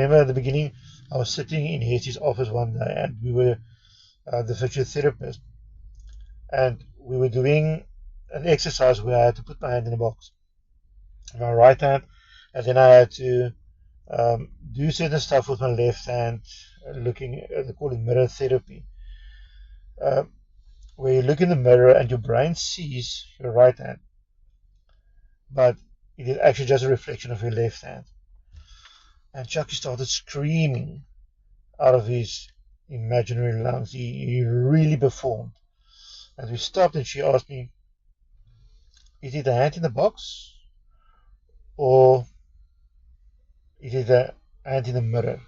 remember at the beginning, I was sitting in Hetty's office one day, and we were the physiotherapist, and we were doing an exercise where I had to put my hand in a box, my right hand, and then I had to do certain stuff with my left hand, looking, they call it mirror therapy, where you look in the mirror and your brain sees your right hand, but it is actually just a reflection of your left hand. And Chucky started screaming out of his imaginary lungs. He really performed. And we stopped, and she asked me, is it the hand in the box, or is it the hand in the mirror?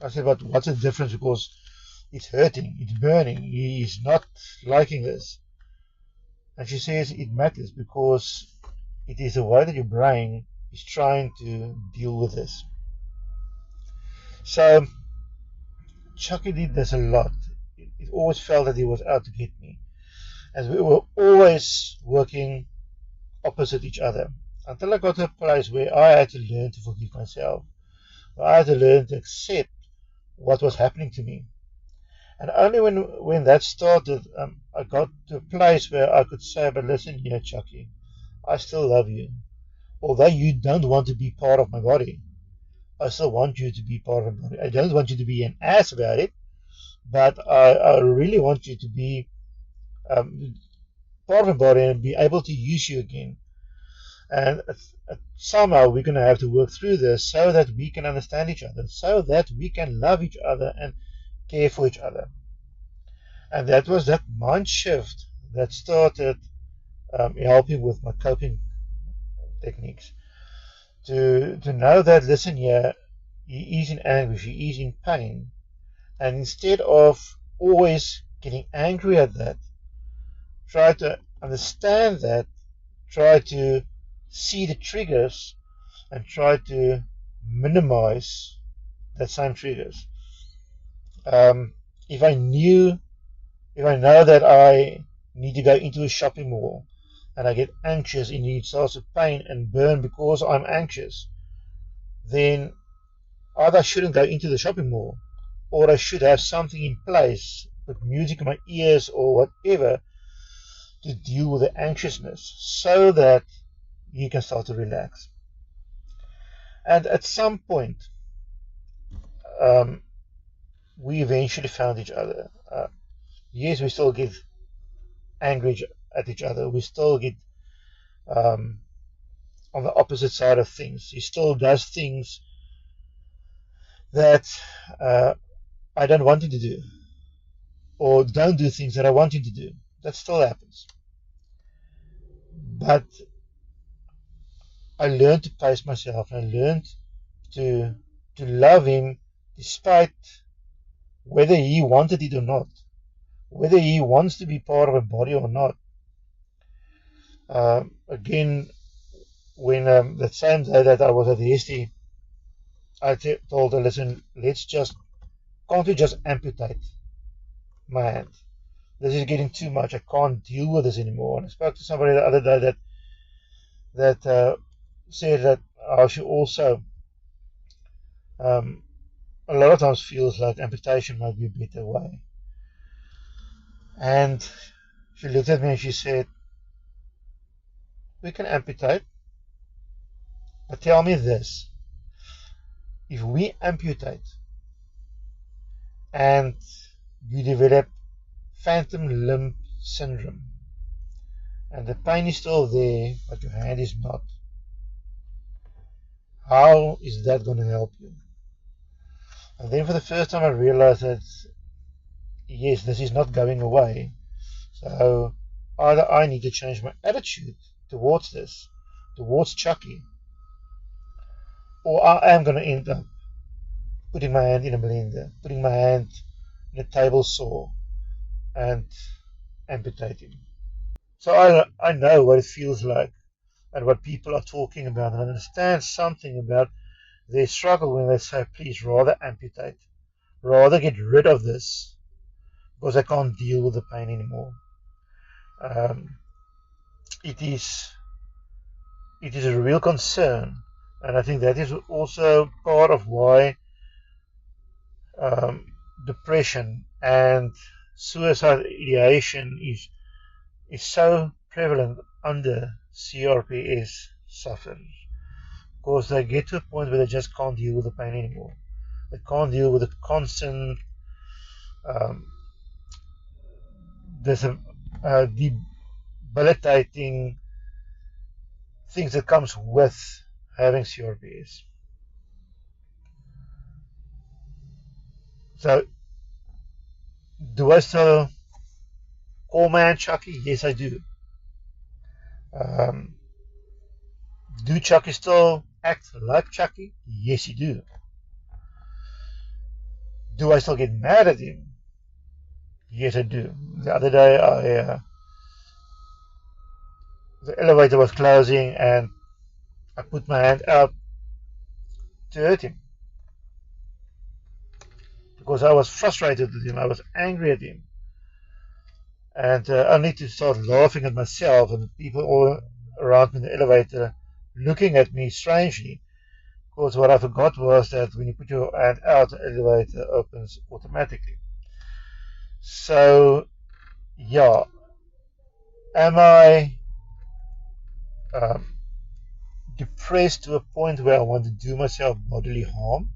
I said, but what's the difference? Because it's hurting, it's burning, he's not liking this. And she says it matters because it is the way that your brain is trying to deal with this. So Chucky did this a lot. It always felt that he was out to get me, and we were always working opposite each other, until I got to a place where I had to learn to forgive myself. I had to learn to accept what was happening to me. And only when that started, I got to a place where I could say, but listen here, Chucky, I still love you. Although you don't want to be part of my body, I still want you to be part of my body. I don't want you to be an ass about it, but I really want you to be part of my body and be able to use you again. And somehow we're going to have to work through this so that we can understand each other, so that we can love each other and care for each other. And that was that mind shift that started helping with my coping techniques. To know that, listen here, he is in anguish, he is in pain. And instead of always getting angry at that, try to understand that, try to see the triggers, and try to minimize that same triggers. If I know that I need to go into a shopping mall and I get anxious and it starts to pain and burn because I'm anxious, then either I shouldn't go into the shopping mall, or I should have something in place, put music in my ears or whatever, to deal with the anxiousness so that you can start to relax. And at some point, we eventually found each other. Yes, we still get angry at each other. We still get on the opposite side of things. He still does things that I don't want him to do, or don't do things that I want him to do. That still happens. But I learned to pace myself, and I learned to love him despite whether he wanted it or not, whether he wants to be part of a body or not. Again, when that same day that I was at the ST, I told her, listen, can't we just amputate my hand? This is getting too much. I can't deal with this anymore. And I spoke to somebody the other day that said that she also a lot of times feels like amputation might be a better way. And she looked at me and she said, we can amputate, but tell me this, if we amputate and you develop phantom limb syndrome and the pain is still there but your hand is not, how is that going to help you? And then for the first time I realized that yes, this is not going away. So either I need to change my attitude towards this, towards Chucky, or I am going to end up putting my hand in a blender, putting my hand in a table saw and amputating. So I know what it feels like and what people are talking about, and I understand something about their struggle when they say, please, rather amputate, rather get rid of this because I can't deal with the pain anymore. It is a real concern, and I think that is also part of why um, depression and suicide ideation is so prevalent under CRPS sufferers, because they get to a point where they just can't deal with the pain anymore. They can't deal with the constant um, this debilitating things that comes with having CRPS. So, do I still call man Chucky? Yes, I do. Um, do Chucky still act like Chucky? Yes, he do. Do I still get mad at him? Yes, I do. The other day, the elevator was closing, and I put my hand out to hurt him because I was frustrated with him. I was angry at him, and only to start laughing at myself and people all around me in the elevator looking at me strangely. Because what I forgot was that when you put your hand out, the elevator opens automatically. So, yeah, am I um, depressed to a point where I want to do myself bodily harm?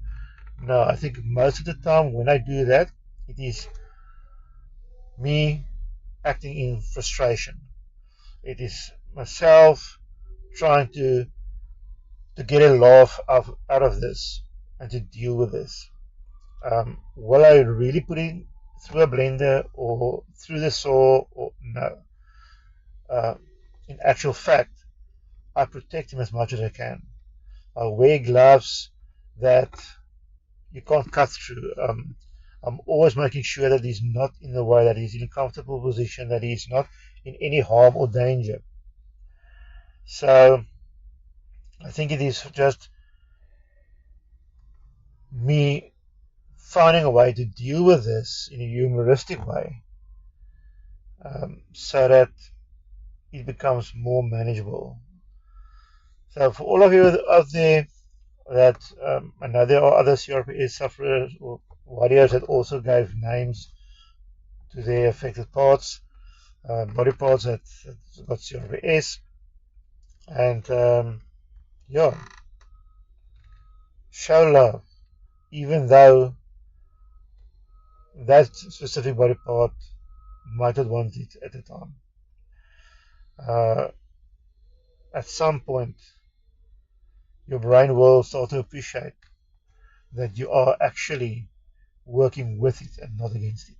No, I think most of the time when I do that, it is me acting in frustration. It is myself trying to get a laugh out of this and to deal with this. Will I really put it through a blender or through the saw? Or no. Uh, in actual fact, I protect him as much as I can. I wear gloves that you can't cut through. I'm always making sure that he's not in the way, that he's in a comfortable position, that he's not in any harm or danger. So I think it is just me finding a way to deal with this in a humoristic way, so that it becomes more manageable. So for all of you out there that I know there are other CRPS sufferers or warriors that also gave names to their affected parts, body parts that got CRPS, and yeah, show love, even though that specific body part might not want it at the time. At some point, your brain will start to appreciate that you are actually working with it and not against it.